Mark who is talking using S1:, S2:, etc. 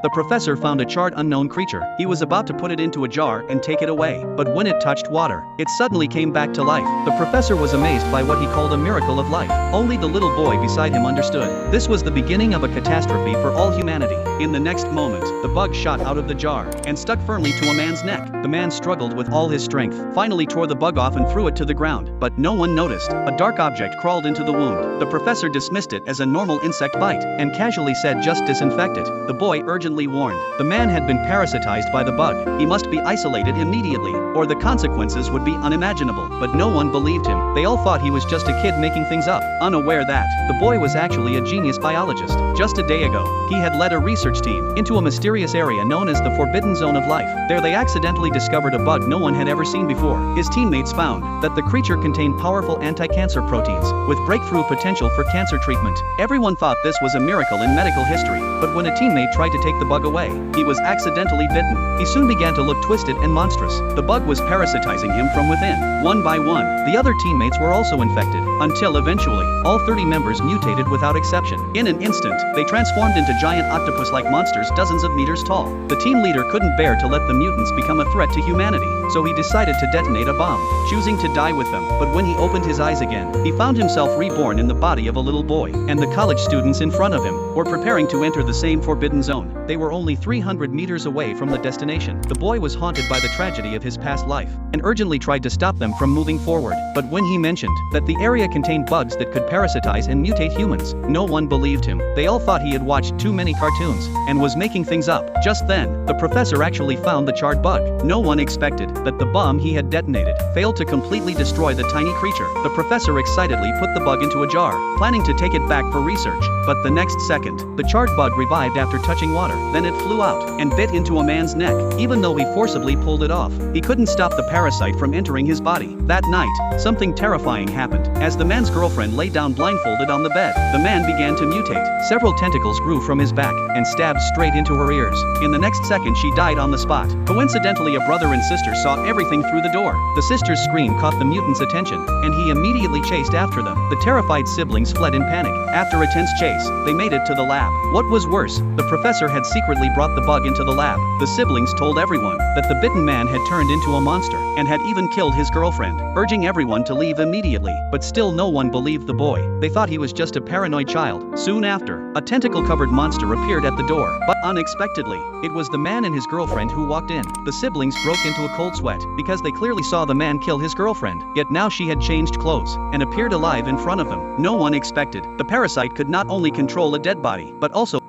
S1: The professor found a charred unknown creature. He was about to put it into a jar and take it away, but when it touched water, it suddenly came back to life. The professor was amazed by what he called a miracle of life. Only the little boy beside him understood. This was the beginning of a catastrophe for all humanity. In the next moment, the bug shot out of the jar and stuck firmly to a man's neck. The man struggled with all his strength, finally tore the bug off and threw it to the ground, but no one noticed. A dark object crawled into the wound. The professor dismissed it as a normal insect bite and casually said, "Just disinfect it." The boy urgently warned. The man had been parasitized by the bug. He must be isolated immediately, or the consequences would be unimaginable. But no one believed him. They all thought he was just a kid making things up, unaware that the boy was actually a genius biologist. Just a day ago, he had led a research team into a mysterious area known as the Forbidden Zone of Life. There they accidentally discovered a bug no one had ever seen before. His teammates found that the creature contained powerful anti-cancer proteins with breakthrough potential for cancer treatment. Everyone thought this was a miracle in medical history, but when a teammate tried to take the bug away, he was accidentally bitten. He soon began to look twisted and monstrous. The bug was parasitizing him from within. One by one, the other teammates were also infected, until eventually, all 30 members mutated without exception. In an instant, they transformed into giant octopus-like monsters dozens of meters tall. The team leader couldn't bear to let the mutants become a threat to humanity, so he decided to detonate a bomb, choosing to die with them. But when he opened his eyes again, he found himself reborn in the body of a little boy, and the college students in front of him were preparing to enter the same forbidden zone. They were only 300 meters away from the destination. The boy was haunted by the tragedy of his past life, and urgently tried to stop them from moving forward. But when he mentioned that the area contained bugs that could parasitize and mutate humans, no one believed him. They all thought he had watched too many cartoons and was making things up. Just then, the professor actually found the charred bug. No one expected that the bomb he had detonated failed to completely destroy the tiny creature. The professor excitedly put the bug into a jar, planning to take it back for research. But the next second, the charred bug revived after touching water. Then it flew out and bit into a man's neck. Even though he forcibly pulled it off, he couldn't stop the parasite from entering his body. That night, something terrifying happened. As the man's girlfriend lay down blindfolded on the bed, the man began to mutate. Several tentacles grew from his back and stabbed straight into her ears. In the next second, she died on the spot. Coincidentally, a brother and sister saw everything through the door. The sister's scream caught the mutant's attention, and he immediately chased after them. The terrified siblings fled in panic. After a tense chase, they made it to the lab. What was worse, the professor had secretly brought the bug into the lab. The siblings told everyone that the bitten man had turned into a monster and had even killed his girlfriend, urging everyone to leave immediately. But still no one believed the boy. They thought he was just a paranoid child. Soon after, a tentacle-covered monster appeared at the door, but unexpectedly, it was the man and his girlfriend who walked in. The siblings broke into a cold sweat because they clearly saw the man kill his girlfriend, yet now she had changed clothes and appeared alive in front of them. No one expected the parasite could not only control a dead body, but also